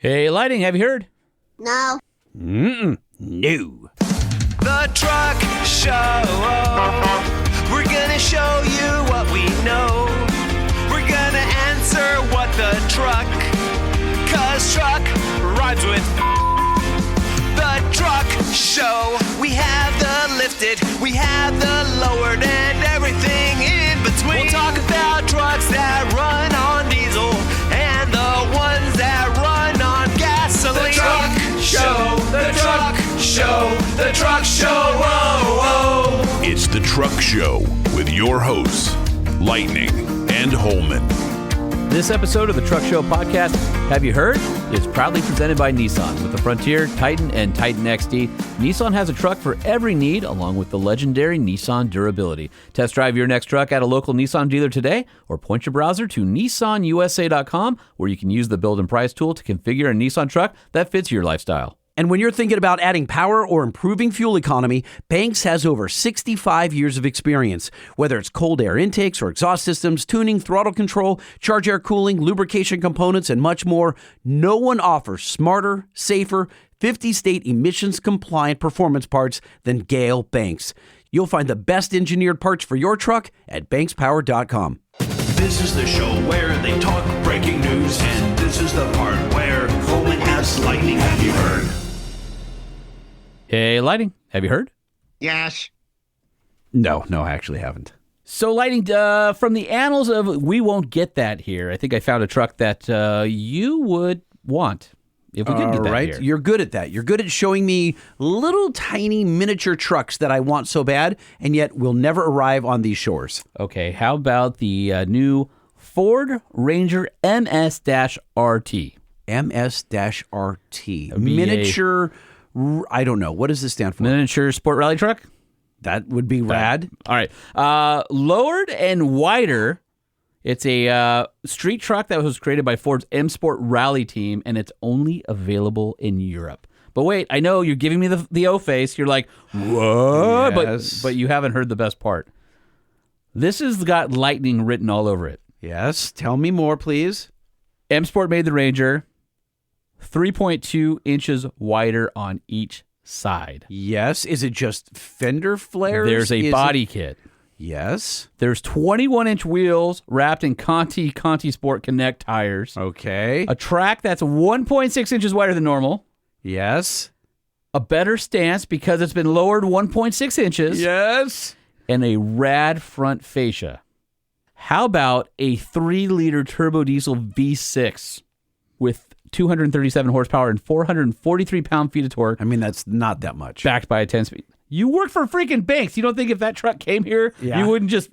Hey, Lighting, have you heard? No. No. The Truck Show. We're gonna show you what we know. We're gonna answer what the truck. 'Cause truck rhymes with the Truck Show. We have the lifted, we have the lowered, and everything in between. We'll talk about trucks that run on diesel and the ones that run on gasoline. The Truck Show, the Truck Show, the Truck Show. Whoa, whoa. It's the Truck Show with your hosts, Lightning and Holman. This episode of the Truck Show podcast, Have You Heard? Is proudly presented by Nissan. With the Frontier, Titan, and Titan XD, Nissan has a truck for every need, along with the legendary Nissan durability. Test drive your next truck at a local Nissan dealer today, or point your browser to nissanusa.com, where you can use the build and price tool to configure a Nissan truck that fits your lifestyle. And when you're thinking about adding power or improving fuel economy, Banks has over 65 years of experience. Whether it's cold air intakes or exhaust systems, tuning, throttle control, charge air cooling, lubrication components, and much more, no one offers smarter, safer, 50-state emissions-compliant performance parts than Gale Banks. You'll find the best engineered parts for your truck at bankspower.com. This is the show where they talk breaking news, and this is the part where Holman has Lightning. Have you heard? Hey, Lighting, have you heard? Yes. No, I actually haven't. So, Lighting, from the annals of We Won't Get That Here, I think I found a truck that you would want if we could get that here. You're good at that. You're good at showing me little tiny miniature trucks that I want so bad, and yet will never arrive on these shores. Okay, how about the new Ford Ranger MS-RT? MS-RT. That'd be Miniature, I don't know. What does this stand for? Miniature sport rally truck? That would be rad. All right. Lowered and wider. It's a street truck that was created by Ford's M Sport Rally team, and it's only available in Europe. But wait, I know you're giving me the O face. You're like, what? Yes. But you haven't heard the best part. This has got Lightning written all over it. Yes. Tell me more, please. M Sport made the Ranger 3.2 inches wider on each side. Yes. Is it just fender flares? There's a body kit. Yes. There's 21-inch wheels wrapped in Conti Sport Connect tires. Okay. A track that's 1.6 inches wider than normal. Yes. A better stance because it's been lowered 1.6 inches. Yes. And a rad front fascia. How about a 3-liter turbo diesel V6 with 237 horsepower and 443 pound-feet of torque? I mean, that's not that much. Backed by a 10-speed. You work for freaking Banks. You don't think if that truck came here, Yeah. Gale wouldn't just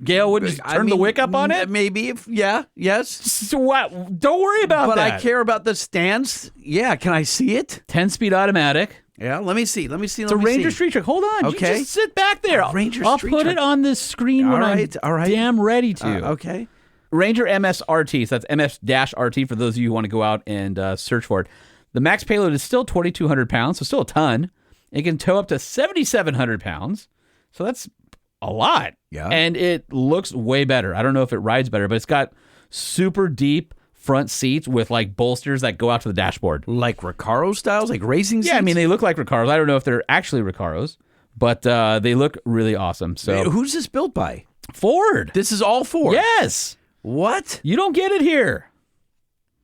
turn the wick up on it? Maybe yes. So what? Don't worry about But that. I care about the stance. Yeah, can I see it? 10-speed automatic. Yeah, let me see. It's a Ranger street truck. Hold on. Okay. You just sit back there. Ranger I'll street put truck. it on the screen when I'm damn ready to. Okay. Ranger MS-RT. So that's MS-RT for those of you who want to go out and search for it. The max payload is still 2,200 pounds, so still a ton. It can tow up to 7,700 pounds. So that's a lot. Yeah. And it looks way better. I don't know if it rides better, but it's got super deep front seats with like bolsters that go out to the dashboard. Like Recaro styles, like racing seats? Yeah, I mean, they look like Recaros. I don't know if they're actually Recaros, but they look really awesome. So who's this built by? Ford. This is all Ford? Yes. What? You don't get it here.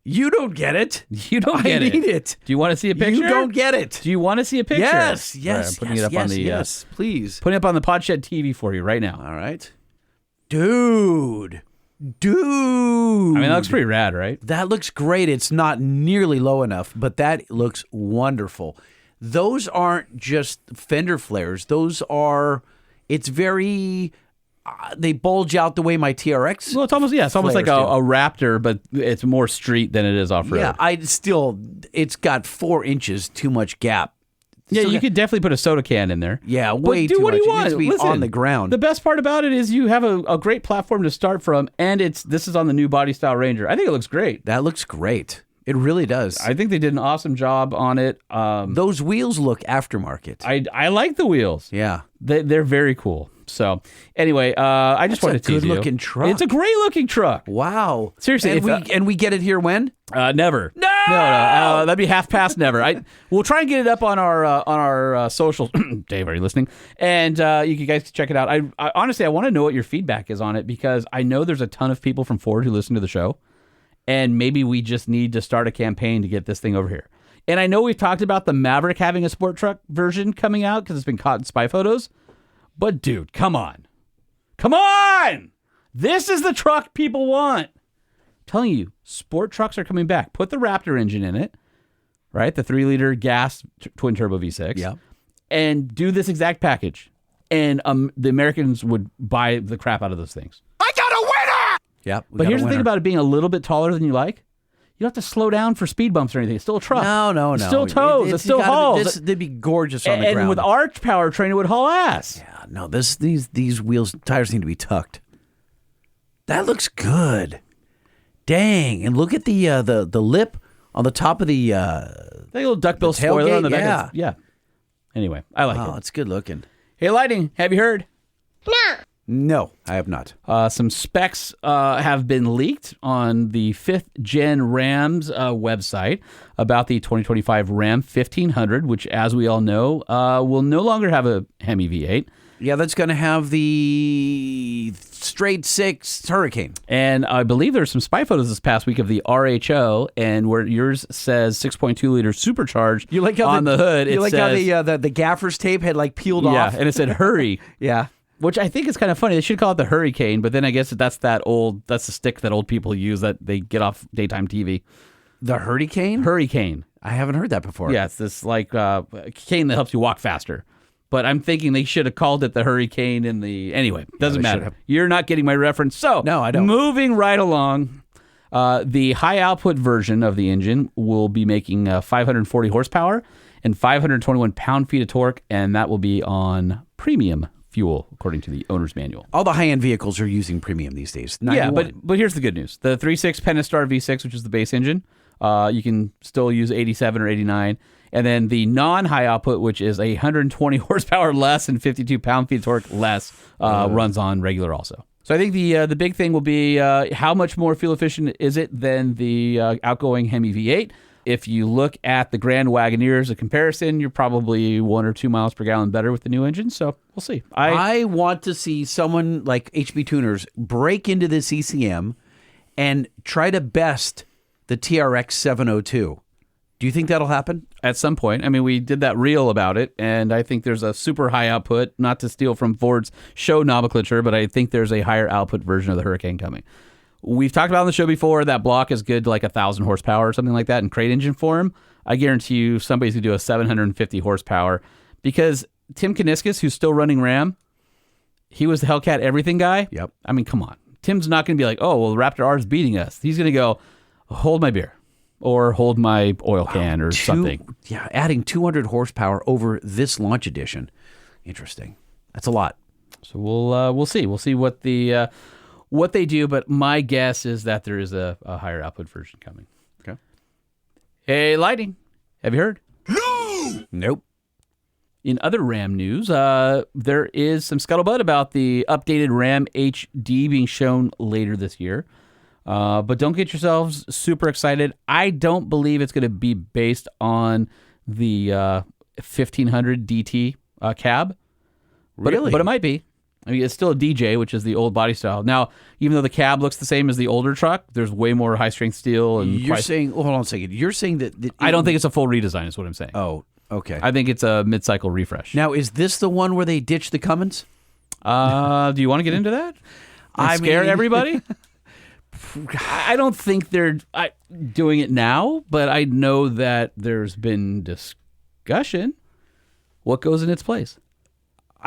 You don't get it. You don't get it. I need it. Do you want to see a picture? You don't get it. Do you want to see a picture? Yes, All right, I'm putting it up on the yes, please. putting it up on the Podshed TV for you right now. All right. Dude. I mean, that looks pretty rad, right? That looks great. It's not nearly low enough, but that looks wonderful. Those aren't just fender flares. Those are, it's very, they bulge out the way my TRX. Well, it's almost like a Raptor, but it's more street than it is off-road. Yeah, it's got 4 inches too much gap. Yeah, So you could definitely put a soda can in there. Yeah, But way do too what much. do you It want? needs to be Listen, on the ground. The best part about it is you have a great platform to start from, and this is on the new body style Ranger. I think it looks great. That looks great. It really does. I think they did an awesome job on it. Those wheels look aftermarket. I like the wheels. Yeah. They're very cool. So anyway, I just wanted to tease you. good-looking truck. It's a great-looking truck. Wow. Seriously. And we get it here when? Never. No. That'd be half past never. We'll try and get it up on our social. Dave, are you listening? And you guys can check it out. I honestly, I want to know what your feedback is on it because I know there's a ton of people from Ford who listen to the show, and maybe we just need to start a campaign to get this thing over here. And I know we've talked about the Maverick having a sport truck version coming out because it's been caught in spy photos. But dude, come on. Come on! This is the truck people want. I'm telling you, sport trucks are coming back. Put the Raptor engine in it, right? The 3-liter gas twin turbo V6. Yeah. And do this exact package. And the Americans would buy the crap out of those things. I got a winner! Yeah. But here's the thing about it being a little bit taller than you like. You don't have to slow down for speed bumps or anything. It's still a truck. No. It still tows. It still hauls. They'd be gorgeous on the ground. And with arch powertrain, it would haul ass. Yeah, no, these wheels, tires need to be tucked. That looks good. Dang. And look at the lip on the top of the little duckbill spoiler on the back. Yeah. Anyway, I like it. It's good looking. Hey, Lightning, have you heard? No, I have not. Some specs have been leaked on the 5th Gen Ram's website about the 2025 Ram 1500, which, as we all know, will no longer have a Hemi V8. Yeah, that's going to have the straight 6 Hurricane. And I believe there's some spy photos this past week of the RHO, and where yours says 6.2 liter supercharged on the hood. You it like says, how the gaffer's tape had peeled off? Yeah, and it said hurry. Yeah. Which I think is kind of funny. They should call it the Hurricane, but then I guess that's the stick that old people use that they get off daytime TV. The Hurricane? Hurricane. I haven't heard that before. Yeah, it's this cane that helps you walk faster. But I'm thinking they should have called it the Hurricane in the... Anyway, doesn't matter. You're not getting my reference. So, no, I don't. Moving right along, the high output version of the engine will be making 540 horsepower and 521 pound-feet of torque, and that will be on premium fuel, according to the owner's manual. All the high-end vehicles are using premium these days. Yeah, but here's the good news. The 3.6 Pentastar V6, which is the base engine, you can still use 87 or 89. And then the non-high output, which is 120 horsepower less and 52 pound-feet torque less, runs on regular also. So I think the big thing will be how much more fuel efficient is it than the outgoing Hemi V8. If you look at the Grand Wagoneer as a comparison, you're probably 1 or 2 miles per gallon better with the new engine. So we'll see. I want to see someone like HB Tuners break into this ECM and try to best the TRX 702. Do you think that'll happen? At some point. I mean, we did that reel about it, and I think there's a super high output, not to steal from Ford's show nomenclature, but I think there's a higher output version of the Hurricane coming. We've talked about on the show before, that block is good to 1,000 horsepower or something like that in crate engine form. I guarantee you somebody's going to do a 750 horsepower because Tim Kuniskis, who's still running Ram, he was the Hellcat everything guy. Yep. I mean, come on. Tim's not going to be like, oh, well, the Raptor R is beating us. He's going to go, hold my beer or hold my oil can or something. Yeah, adding 200 horsepower over this launch edition. Interesting. That's a lot. So we'll see. We'll see what they do, but my guess is that there is a higher output version coming. Okay. Hey, Lightning, have you heard? Nope. In other Ram news, there is some scuttlebutt about the updated Ram HD being shown later this year. But don't get yourselves super excited. I don't believe it's going to be based on the 1500 DT cab. Really? But it might be. I mean, it's still a DJ, which is the old body style. Now, even though the cab looks the same as the older truck, there's way more high-strength steel. And you're saying, hold on a second. You're saying that I don't think it's a full redesign is what I'm saying. Oh, okay. I think it's a mid-cycle refresh. Now, is this the one where they ditched the Cummins? Do you want to get into that? And scare everybody? I don't think they're doing it now, but I know that there's been discussion. What goes in its place?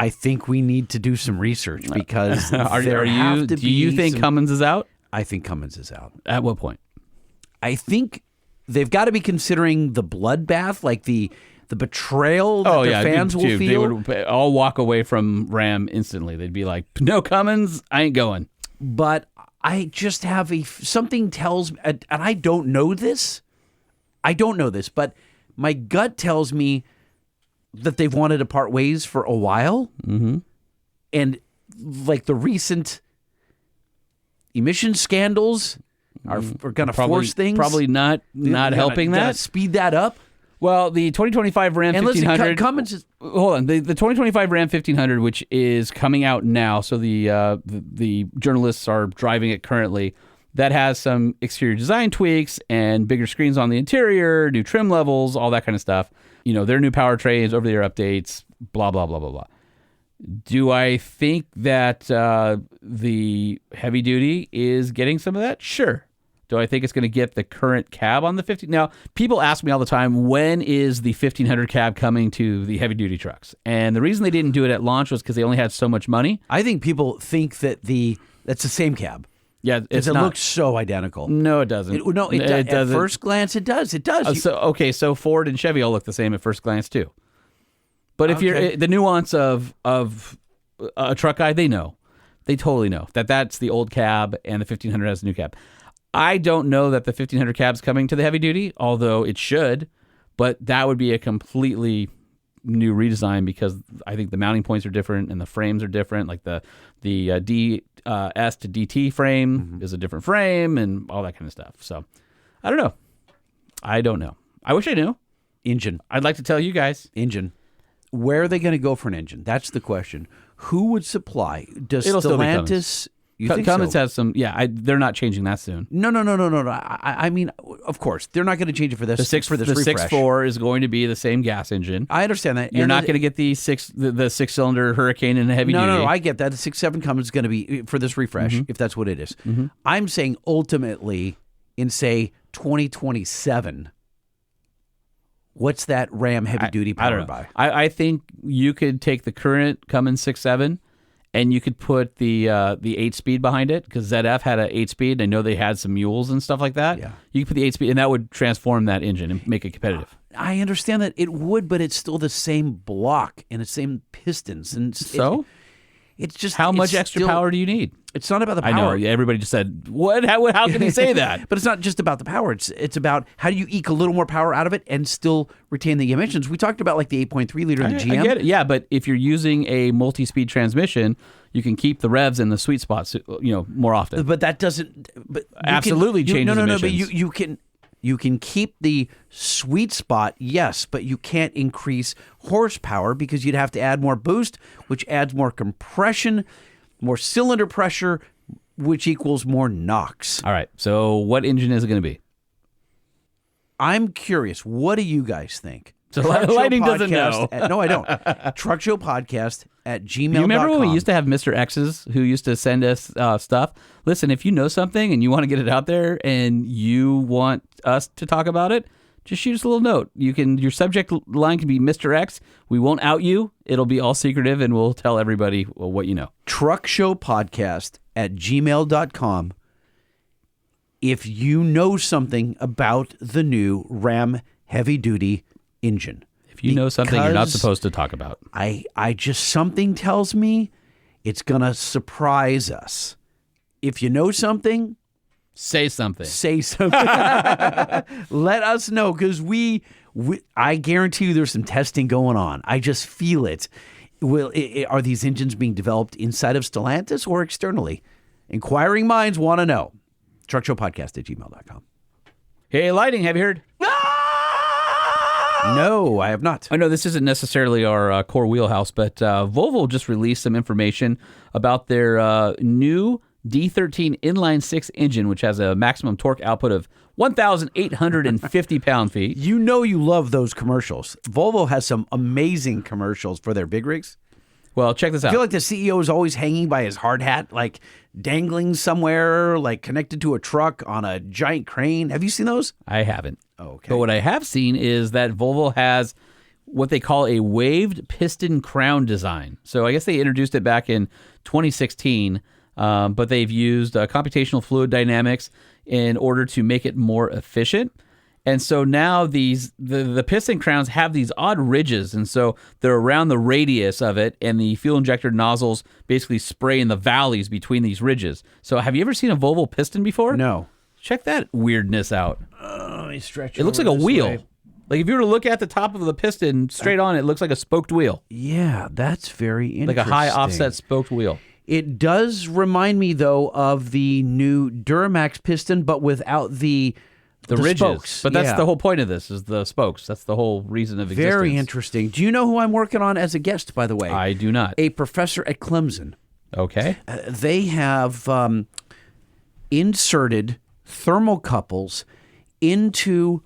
I think we need to do some research because do you think Cummins is out? I think Cummins is out. At what point? I think they've got to be considering the bloodbath, like the betrayal that the fans will feel. They would all walk away from Ram instantly. They'd be like, no Cummins, I ain't going. But I just have something tells me, and I don't know this. But my gut tells me that they've wanted to part ways for a while. Mm-hmm. And like the recent emission scandals are going to force things? Probably not helping that. Speed that up? Well, the 2025 Ram 1500. Hold on. The 2025 Ram 1500, which is coming out now, so the journalists are driving it currently. That has some exterior design tweaks and bigger screens on the interior, new trim levels, all that kind of stuff. Their new powertrains, over-the-air updates, blah, blah, blah, blah, blah. Do I think that the heavy duty is getting some of that? Sure. Do I think it's going to get the current cab on the 15? Now, people ask me all the time, when is the 1500 cab coming to the heavy duty trucks? And the reason they didn't do it at launch was because they only had so much money. I think people think that that's the same cab. Yeah, it looks so identical. No, it doesn't. It doesn't. At first glance, it does. It does. So Ford and Chevy all look the same at first glance too. But if you're the nuance of a truck guy, they totally know that that's the old cab and the 1500 has the new cab. I don't know that the 1500 cab's coming to the heavy duty, although it should, but that would be a completely new redesign because I think the mounting points are different and the frames are different. Like the S to DT frame is a different frame and all that kind of stuff. So I don't know. I wish I knew. Engine. I'd like to tell you guys. Engine. Where are they going to go for an engine? That's the question. Who would supply? Does It'll Stellantis? You think Cummins so? has some. Yeah, they're not changing that soon. No. I mean, of course, they're not going to change it for this. The 6.4 is going to be the same gas engine. I understand that. You're not going to get the six-cylinder Hurricane in a heavy duty. No, I get that. The 6.7 Cummins is going to be for this refresh, if that's what it is. I'm saying ultimately, in say 2027, what's that Ram heavy duty powered by? I think you could take the current Cummins 6.7. And you could put the 8-speed behind it because ZF had an 8-speed. I know they had some mules and stuff like that. Yeah. You could put the 8-speed, and that would transform that engine and make it competitive. I understand that it would, but it's still the same block and the same pistons. And so? It's just how much extra power do you need? It's not about the power. I know. Everybody just said, "What? How can he say that?" But it's not just about the power. It's about how do you eke a little more power out of it and still retain the emissions. We talked about like the 8.3 liter in the GM. I get it. Yeah, but if you're using a multi-speed transmission, you can keep the revs in the sweet spots, more often. But that doesn't. But absolutely changes emissions. But you can keep the sweet spot, yes, but you can't increase horsepower because you'd have to add more boost, which adds more compression, more cylinder pressure, which equals more NOx. All right. So what engine is it going to be? I'm curious. What do you guys think? So Lighting doesn't know. No, I don't. Truck Show Podcast at gmail.com. You remember when we used to have Mr. X's who used to send us stuff? Listen, if you know something and you want to get it out there and you want us to talk about it, just shoot us a little note. Your subject line can be Mr. X. We won't out you. It'll be all secretive and we'll tell everybody what you know. Truck Show Podcast at gmail.com. If you know something about the new Ram heavy duty engine. If you know something you're not supposed to talk about. I just, something tells me it's going to surprise us. If you know something, say something. Let us know because I guarantee you there's some testing going on. I just feel it. Are these engines being developed inside of Stellantis or externally? Inquiring minds want to know. TruckShowPodcast@gmail.com. Hey, Lighting, have you heard? No, I have not. I know this isn't necessarily our core wheelhouse, but Volvo just released some information about their new D13 inline-6 engine, which has a maximum torque output of 1,850 pound-feet. You know you love those commercials. Volvo has some amazing commercials for their big rigs. Well, check this out. I feel like the CEO is always hanging by his hard hat, like dangling somewhere, like connected to a truck on a giant crane. Have you seen those? I haven't. Oh, okay. But what I have seen is that Volvo has what they call a waved piston crown design. So I guess they introduced it back in 2016, but they've used computational fluid dynamics in order to make it more efficient. And so now the piston crowns have these odd ridges, and so they're around the radius of it, and the fuel injector nozzles basically spray in the valleys between these ridges. So have you ever seen a Volvo piston before? No. Check that weirdness out. Let me stretch it looks like a wheel. Way. Like if you were to look at the top of the piston straight on, it looks like a spoked wheel. Yeah, that's very interesting. Like a high offset spoked wheel. It does remind me, though, of the new Duramax piston, but without the ridges. spokes. But that's Yeah. the whole point of this, is the spokes. That's the whole reason of existence. Very interesting. Do you know who I'm working on as a guest, by the way? I do not. A professor at Clemson. Okay. They have inserted thermocouples into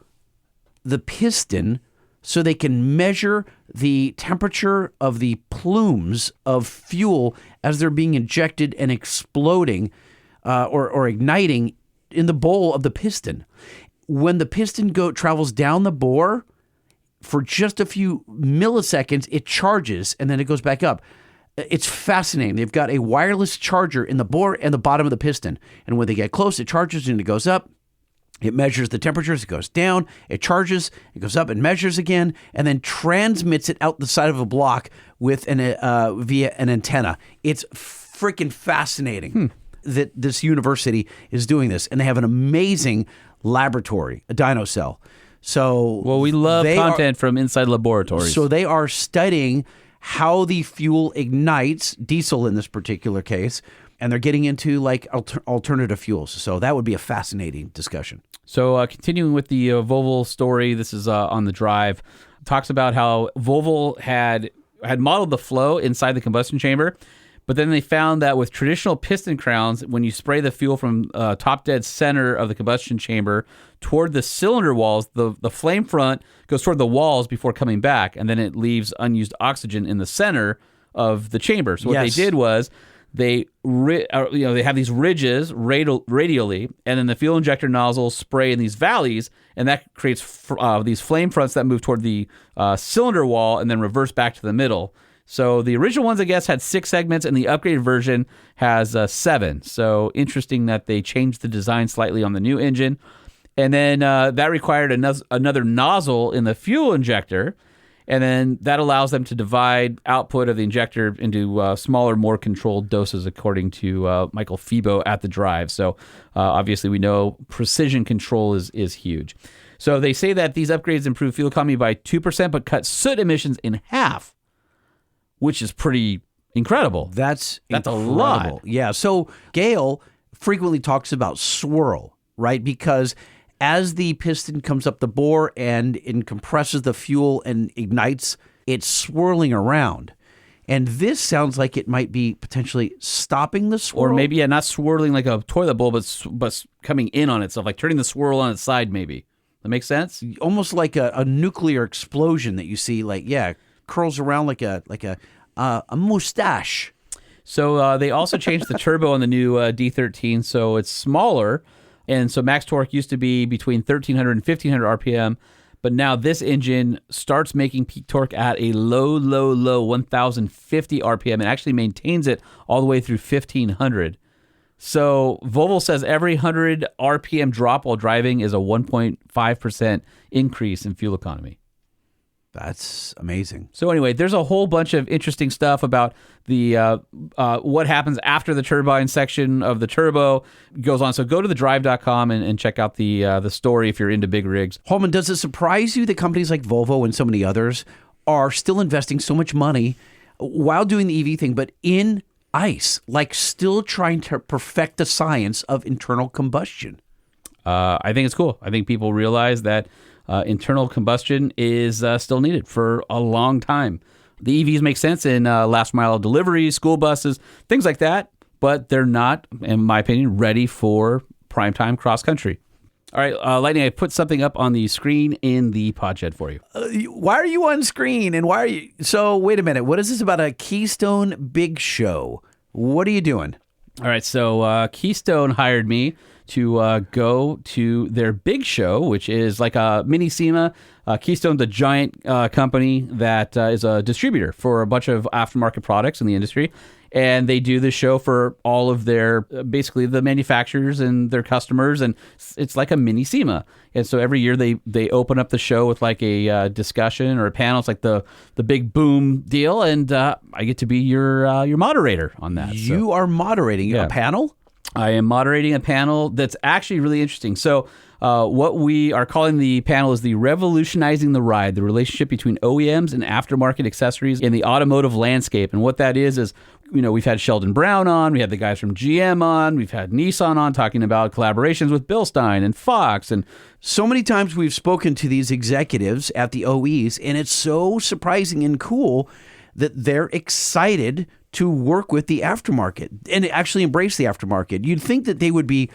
the piston so they can measure the temperature of the plumes of fuel as they're being injected and exploding or igniting in the bowl of the piston. When the piston travels down the bore, for just a few milliseconds, it charges and then it goes back up. It's fascinating. They've got a wireless charger in the bore and the bottom of the piston. And when they get close, it charges and it goes up. It measures the temperatures, it goes down, it charges, it goes up and measures again, and then transmits it out the side of a block with via an antenna. It's freaking fascinating that this university is doing this. And they have an amazing laboratory, a dyno cell. So Well, we love content from inside laboratories. So they are studying how the fuel ignites, diesel in this particular case, and they're getting into like alternative fuels. So that would be a fascinating discussion. So continuing with the Volvo story, this is on the drive, talks about how Volvo had modeled the flow inside the combustion chamber, but then they found that with traditional piston crowns, when you spray the fuel from top dead center of the combustion chamber toward the cylinder walls, the flame front goes toward the walls before coming back, and then it leaves unused oxygen in the center of the chamber. So what they did was they have these ridges radially, and then the fuel injector nozzles spray in these valleys, and that creates these flame fronts that move toward the cylinder wall and then reverse back to the middle. So the original ones, I guess, had 6 segments, and the upgraded version has 7. So interesting that they changed the design slightly on the new engine. And then that required another nozzle in the fuel injector, and then that allows them to divide output of the injector into smaller, more controlled doses, according to Michael Febo at the drive. So obviously we know precision control is huge. So they say that these upgrades improve fuel economy by 2%, but cut soot emissions in half, which is pretty incredible. That's a lot. Yeah. So Gale frequently talks about swirl, right? Because as the piston comes up the bore and it compresses the fuel and ignites, it's swirling around. And this sounds like it might be potentially stopping the swirl. Or maybe, not swirling like a toilet bowl, but coming in on itself, like turning the swirl on its side, maybe. That makes sense? Almost like a nuclear explosion that you see, curls around like a mustache. So they also changed the turbo on the new D13, so it's smaller. And so max torque used to be between 1,300 and 1,500 RPM, but now this engine starts making peak torque at a low 1,050 RPM and actually maintains it all the way through 1,500. So Volvo says every 100 RPM drop while driving is a 1.5% increase in fuel economy. That's amazing. So anyway, there's a whole bunch of interesting stuff about the what happens after the turbine section of the turbo goes on. So go to thedrive.com and check out the story if you're into big rigs. Holman, does it surprise you that companies like Volvo and so many others are still investing so much money while doing the EV thing, but in ICE, like still trying to perfect the science of internal combustion? I think it's cool. I think people realize that internal combustion is still needed for a long time. The EVs make sense in last mile deliveries, school buses, things like that, but they're not, in my opinion, ready for primetime cross country. All right, Lightning, I put something up on the screen in the pod shed for you. Why are you on screen? And why are you? So wait a minute. What is this about a Keystone Big Show? What are you doing? All right, so Keystone hired me to go to their big show, which is like a mini SEMA. Keystone's a giant company that is a distributor for a bunch of aftermarket products in the industry. And they do this show for all of their, basically the manufacturers and their customers. And it's like a mini SEMA. And so every year they open up the show with like a discussion or a panel. It's like the big boom deal. And I get to be your moderator on that. You are moderating a panel? I am moderating a panel that's actually really interesting. So what we are calling the panel is the Revolutionizing the Ride, the relationship between OEMs and aftermarket accessories in the automotive landscape. And what that is we've had Sheldon Brown on, we had the guys from GM on, we've had Nissan on talking about collaborations with Bilstein and Fox. And so many times we've spoken to these executives at the OEs, and it's so surprising and cool that they're excited to work with the aftermarket and actually embrace the aftermarket. You'd think that they would be,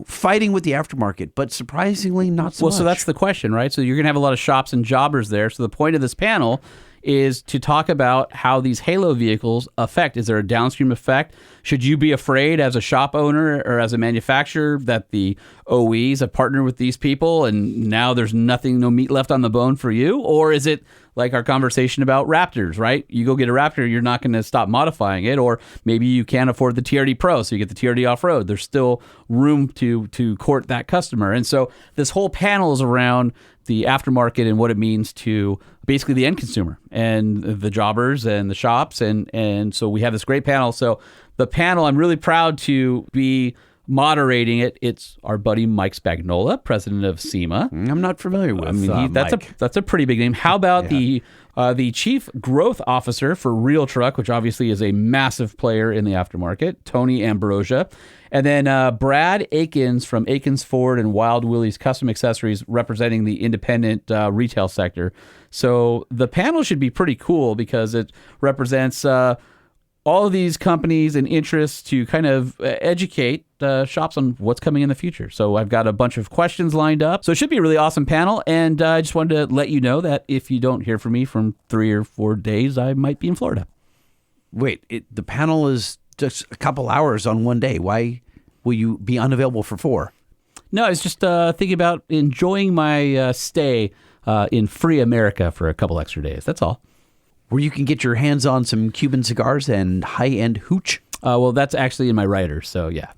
fighting with the aftermarket, but surprisingly not so much. Well, so that's the question, right? So you're going to have a lot of shops and jobbers there. So the point of this panel is to talk about how these halo vehicles affect. Is there a downstream effect? Should you be afraid as a shop owner or as a manufacturer that the OEs have partnered with these people and now there's no meat left on the bone for you? Or is it like our conversation about Raptors, right? You go get a Raptor, you're not going to stop modifying it. Or maybe you can't afford the TRD Pro, so you get the TRD Off-Road. There's still room to court that customer. And so this whole panel is around the aftermarket and what it means to basically the end consumer and the jobbers and the shops. And so we have this great panel. So the panel, I'm really proud to be moderating it. It's our buddy Mike Spagnola, president of SEMA. I'm not familiar with Mike. That's a pretty big name. How about the chief growth officer for Real Truck, which obviously is a massive player in the aftermarket, Tony Ambrosia. And then Brad Akins from Akins Ford and Wild Willie's Custom Accessories, representing the independent retail sector. So the panel should be pretty cool because it represents all of these companies and interests to kind of educate shops on what's coming in the future. So I've got a bunch of questions lined up. So it should be a really awesome panel. And I just wanted to let you know that if you don't hear from me from 3 or 4 days, I might be in Florida. Wait, the panel is just a couple hours on one day. Why will you be unavailable for 4? No, I was just thinking about enjoying my stay in free America for a couple extra days. That's all. Where you can get your hands on some Cuban cigars and high-end hooch? Well, that's actually in my writer, so yeah.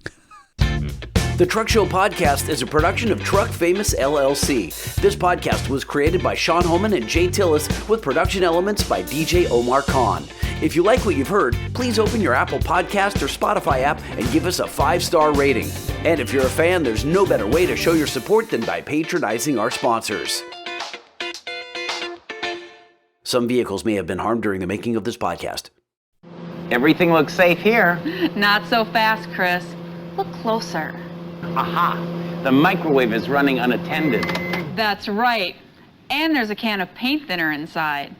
The Truck Show Podcast is a production of Truck Famous LLC. This podcast was created by Sean Holman and Jay Tillis with production elements by DJ Omar Khan. If you like what you've heard, please open your Apple Podcast or Spotify app and give us a 5-star rating. And if you're a fan, there's no better way to show your support than by patronizing our sponsors. Some vehicles may have been harmed during the making of this podcast. Everything looks safe here. Not so fast, Chris. Look closer. Aha! The microwave is running unattended. That's right. And there's a can of paint thinner inside.